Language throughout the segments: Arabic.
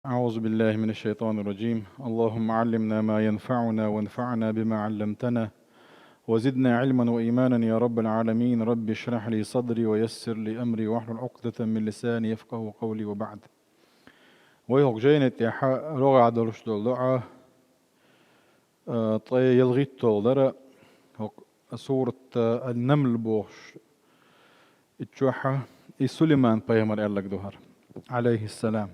أعوذ بالله من الشيطان الرجيم. اللهم علمنا ما ينفعنا وانفعنا بما علمتنا وزدنا علما وإيمانا يا رب العالمين. رب اشرح لي صدري ويسر لي أمري واحلل عقدة من لساني يفقه قولي. وبعد ويهوك جينت يا رغع دلش دلعة طي يلغيت تولدر سورة النمل بوش اتشوحة سليمان بيمر ألك دهر عليه السلام.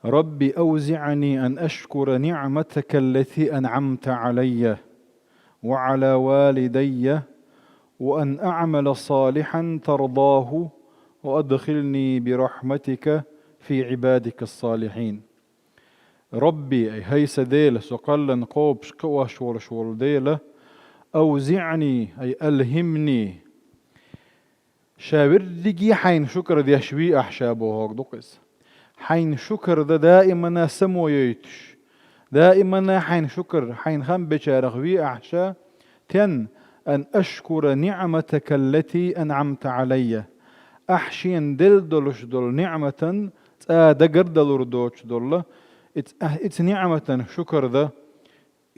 ربي أوزعني أن أشكر نعمتك التي أنعمت علي وعلى والدي وأن أعمل صالحا ترضاه وأدخلني برحمتك في عبادك الصالحين. ربي أي هيس ديل سقلن قوب شقوة شول ديل أوزعني أي ألهمني شاوردقي حين شكر دي شوي أحشابه دقس حين شكر ده دائما سمو ييتش دائما حين شكر حين خم بشارغوي أحشا تن أن أشكر نعمتك التي أنعمت علي أحشين دل دلش دل نعمة دقر دلور دوش دل ات نعمة شكر ده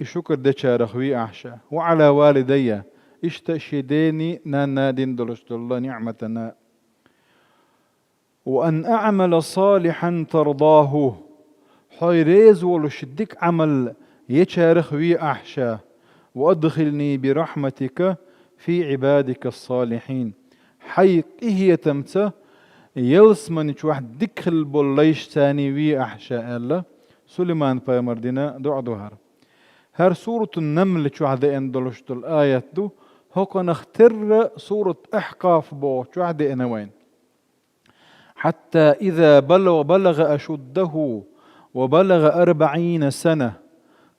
شكر ده شارغوي أحشا وعلى والدي اشتشديني نانا دين دلش دل نعمتنا وأن أعمل صالحا ترضاه حيريز ولشدك عمل يشارخ وي أحشا وأدخلني برحمتك في عبادك الصالحين. حيق إيه تمت يلسمن واحد دخل بوليش تاني وي أحشا ألا سليمان بامردنا دعا دهر هر سورة النمل واحد اندلش الآية دو هكو نختر سورة أحقاف بو واحد وين حتى إذا بلغ أشده وبلغ 40 سنة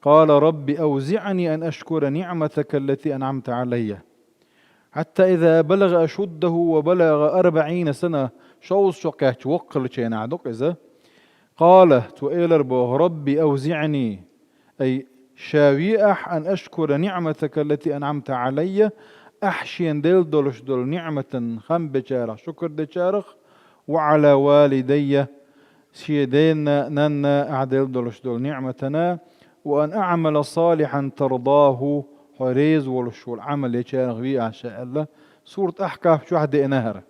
قال رب أوزعني أن أشكر نعمتك التي أنعمت علي. حتى إذا بلغ أشده وبلغ 40 سنة شوز شقاك وقل شيء نعدق إذا قال تؤيلر به ربي أوزعني أي شاويأح أن أشكر نعمتك التي أنعمت علي أحشين دل دلش دل نعمة خم بشارخ شكر دشارخ وعلى والدي سيدينا ننا أعدل دلش دل نعمتنا وأن أعمل صالحا ترضاه حريز ولشو العمل يشارغ بي أعشاء الله. سورة أحقاف شو حد نهر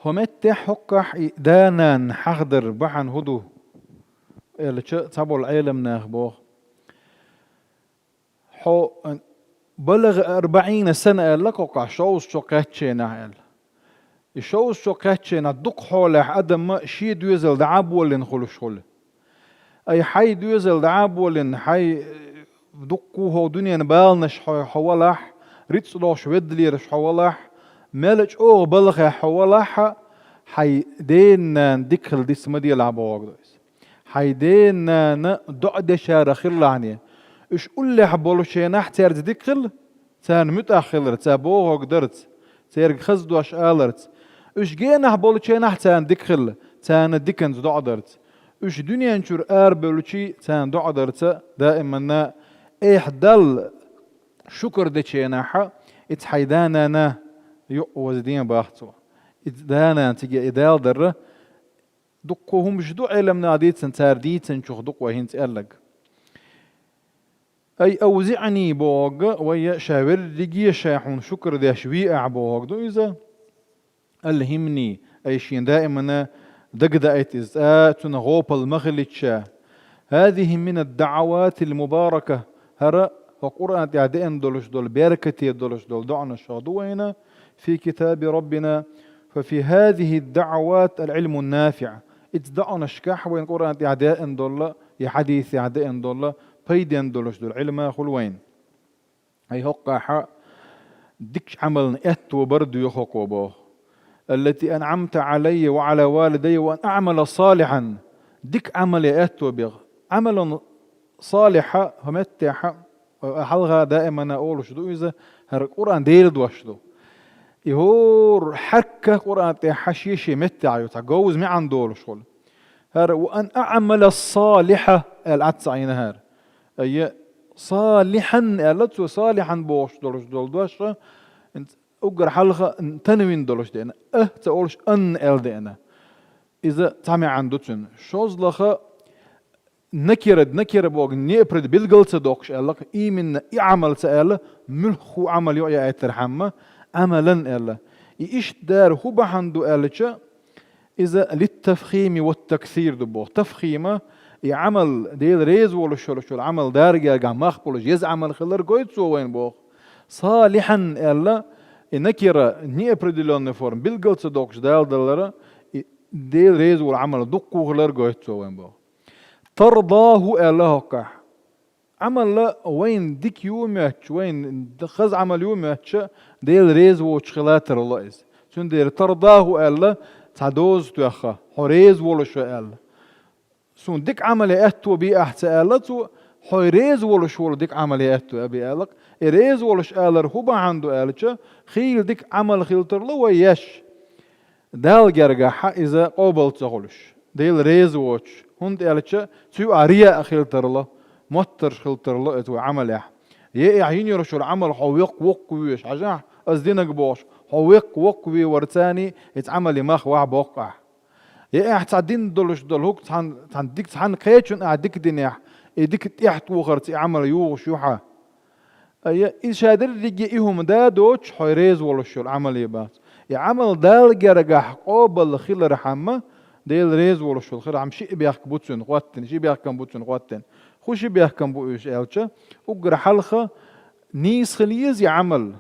همت حقح دانا حقدر بحن هدو اللي تابو العالم ناخبوه حو بلغ 40 سنة لك وقع شوز شوكاتشي نهل الشوز شوكاتشي ندق حوله أدم شي دوزل دعاب ولن خلوش خل أي حي دوزل دعاب ولن حي دقوه دنيا نبالنش حوالح ريتسلوش ودلي رش حوالح ملج أو بلغ حوالح حي دينا دكل دي سمدي العبوغ دويس حي دينا دعد شارخ الله إيش قل حبولو شي نحتر دكل تان متأخر تابوه قدرت تيرق خزدو أشالرت إيش جينا حبولو شي نحتان دكل تان دكنز دعدرت إيش دنيا نشور بولو شي تان دعدرت دائما إحدال شكر دي شي نحا إتحيدانا نا يؤوز دين باختو إدانا تيجي إدال در دقوهم مش دو علم ناديت سنتار ديتن شوخ دقوه هنت ألق أي أوزعني بوغ ويا شاور رجي شاحون شكر ده شويع بوغ دو إذا ألهمني أي شيء دائما دقدأت إزاء تنغوب المغلتشا. هذه من الدعوات المباركة هرأ وقرآن تعدين دولش دول باركتي دولش دول دعنا الشهدوين في كتاب ربنا. ففي هذه الدعوات العلم النافع اتدعنا شكاح وين قرآن تعدين دول يحديث تعدين دول بيدين دولش دول علما خلوين أي هقا ديك عمل اتو بردو يخوكو بوه التي أنعمت علي وعلى والدي وأن أعمل صالحا ديك عمل اتو بيغ عمل صالحا همتح حلغا دائما أقول شدو إذا هر القرآن ديل دوشدو يهور حكة قرآن حشيشي متع يتعجوز معن دول شغل هر وأن أعمل الصالحة العتسعين هر أي صالحا ألتو صالحا بوش دولش دول دوشة انت أقر حلقة تنوين دولش دينا تقولش أن أل دينا إذا تعمي عندوتن شوز لخا نكر بوغ نيبرد بالقلت دوكش قال لك إي من إي عمل سأل ملخو عمل يا يترحمه عملا قال إيش دار هو بحندو قالتش إذا للتفخيم والتكثير دبوغ تفخيمه يعمل ديل ريز ولا شو العمل دارجا جام مخبول يز عمل خلر قويت سو وين بوغ صالحا ألا نكر نيبرد لون فورم بالقلت دوكش دال ديل ريز والعمل دقو خلر قويت سو وين بوغ ترضاه الله عمل لا وين ديك يوماتش وين خز عمل يوماتش ديل ريز وشخلاتر الله إز شون دير ترضاه الله تعدوز تيخا حريز ولا شو الله شون ديك عمل أهتو بي أحت الله تو حريز ولا شو ديك عمل أهتو أبي الله ريز ولا شو الله هو عنده الله خيل ديك عمل خيلتر له وياش دال جرجح إذا قابل تقولش ديل ريز واتش هند الله تو أريا خيلتر له مطر خلتر الله تو عمله يعين يرشوا العمل حويق وقويش عجاه أزدينك بوش حويق وقوي ورتاني يتعمل ماخ واحد بوقع تعدين دولش دولهوك تنديك تحن قيتشون أعديك دنيا يديك تحت وخرت عمل يوغش يوحى إيش هذا اللي يهم دا دوتش حيريز ولا شو العمل يبات يعمل دال جرجح قابل خيل رحمة ديل ريز ولا شو الخير عم شيء بيحك بوتشن قوتن شيء بيحكم بوتشن قوتن خوشي بيحكم بوش ألشة وقر حلقة نيس خليز يعمل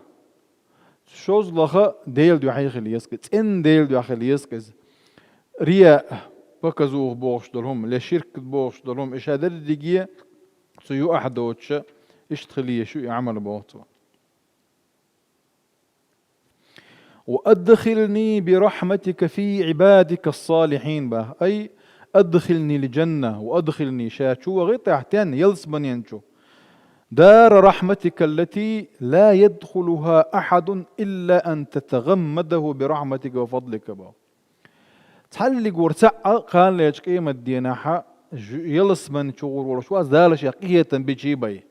شوز لخا ديل دو حي خليز كت إن ديل دو خليز كز رياء بكزوه بوش دلهم لشركة بوش دلهم إيش هذا الدقيقة سيو أحد دوتش إيش تخليه شو يعمل بوتوا وأدخلني برحمتك في عبادك الصالحين به أي أدخلني لجنة وأدخلني شاشو وغير تحتين يلسبن ينشو دار رحمتك التي لا يدخلها أحد إلا أن تتغمده برحمتك وفضلك به تحلق ورتع قال ليش قيمة ديناها يلسبن شغور ورشواز دالش يقية بجيبي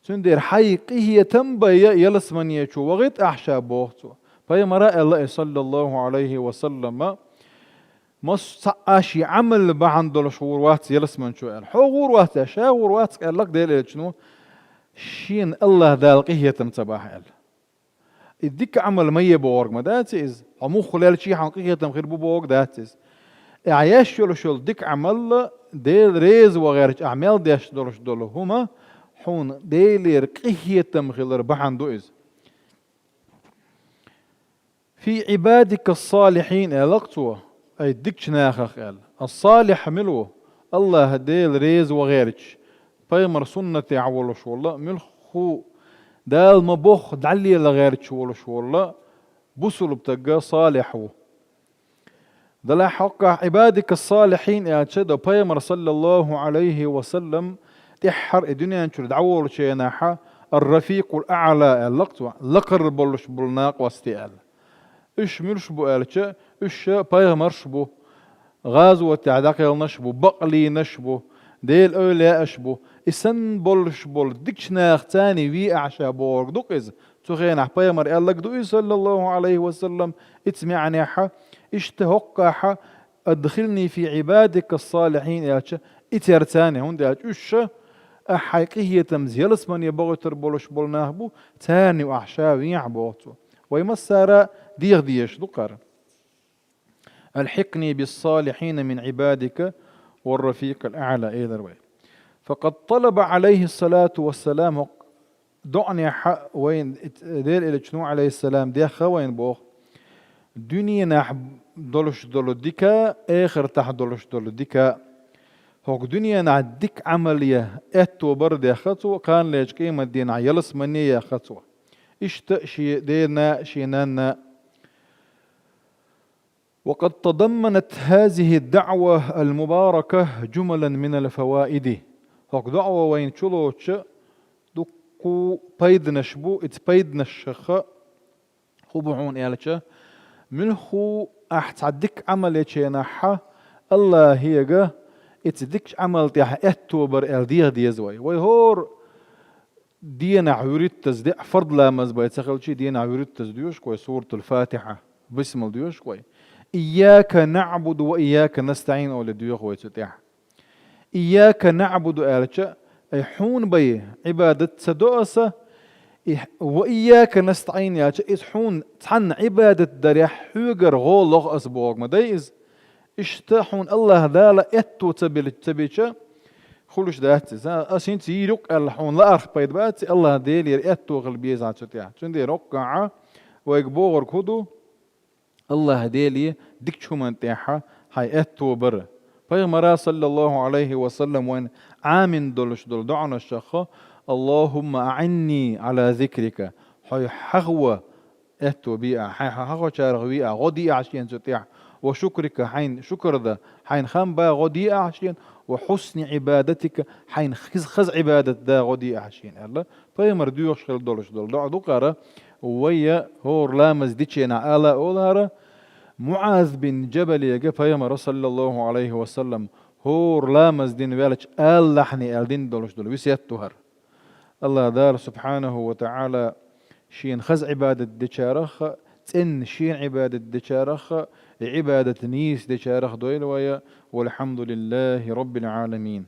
سندير حقيقية تنبي يلسمن يشو وغيت أحشى بوهتو فهي مراء الله صلى الله عليه وسلم مس أشي عمل بعند شهور وات يلسمن شو قال حور وات شاور وات قال لك ديل شنو شين الله دالقية تمتباح قال يديك عمل مية بورق ما داتيز عمو خلال شي حقيقية تمخير بورق داتيز عياش شو ديك عمل ديل ريز وغيرش أعمال ديش دولش دولو هما حون ديلير قهية تمخيلر بحندو إز في عبادك الصالحين ألقتوا أي ديكش ناخخ قال الصالح ملوه الله ديل ريز وغيرش بيمر سنة عولش والله ملخو دال مبوخ دعلي لغيرش والش والله بسل بتقى صالحو دلا حق عبادك الصالحين أتشد بيمر صلى الله عليه وسلم تحر الدنيا نشر دعوة شيناحا الرفيق الأعلى اللقطة لقر بلش بلناق واستيال إيش ملش بو ألشة إيش بايغمرش بو غازوة تعداقيل نشبو بقلي نشبو ديل أولي أشبو إسن بلش بول ديكش ناخ تاني وي أعشى بورك دوك إز تخينح بايغمر ألق دو صلى الله عليه وسلم اتسمعني حا اشتهقها أدخلني في عبادك الصالحين ألشة اتيرتاني هون دي إيش حقيقية تمزيل اسمان يبغي تربولش بولناه بو تاني وأحشاوي يعبوتو ويمسارا ديش دقر الحقني بالصالحين من عبادك والرفيق الأعلى إيذر وي فقد طلب عليه الصلاة والسلام دعني حق وين دير إلى شنو عليه السلام ديخا وين بوخ دنيا نح دولش دولو ديكا آخر تح دولش دولو ديكا هوك دنيا نعديك عملية اتو برد يا خطوة كان ليش قيمة دينا يلس مني يا خطوة اشتأشي دينا شينانا وقد تضمنت هذه الدعوة المباركة جملا من الفوائد هوك دعوة وين شلوش دقو بيد نشبو اتبيد نشخ خبعون يالك منخو احتعدك عملية شيناحا الله هيجا اتدكش عمل تيح اتوبر الديه ديزوي ويهور دينا عوريت تزدي فرض لا مزبا يتسخل شي دينا عوريت تزديوش كوي سورة الفاتحة بسم الديوش كوي إياك نعبد وإياك نستعين أو لديوخ ويتسطيح إياك نعبد آلتش أي حون بي عبادة سدوسة وإياك نستعين يا إس حون تحن عبادة دريح حوغر غولغ أسبوغ مدايز اشتاحون الله ذالا اتو تبيتش خلوش داتي أسين تيروك الحون لا أرخ بيد باتي الله ديلي اتو غلبيز عتشتيح شندي ركعة ويقبوغر كدو الله ديلي ديك شو من تيحا هاي اتو بر پیغمبر صلى الله عليه وسلم وين عامن دولش دول دعنا الشخة اللهم أعني على ذكرك هاي حغوة اتو بيئة هاي حغوة شارغ بيئة غدي عشين ستيح وشكرك حين شكر ذا حين خام با غدي عشين وحسن عبادتك حين خز عبادة ذا غدي عشين الله پیغمبر ديوش خل دولش دول دعو قارة ويا هور لامز ديتشينا آلا أولارا معاذ بن جبل يجا پیغمبر صلى الله عليه وسلم هور لامز دين بالج آل لحني آل دين دولش دول ويسيت تهر الله دار سبحانه وتعالى شين خز عبادة ديشارخ تن شين عبادة ديشارخ عبادة نيس ديشارخ دويل ويا والحمد لله رب العالمين.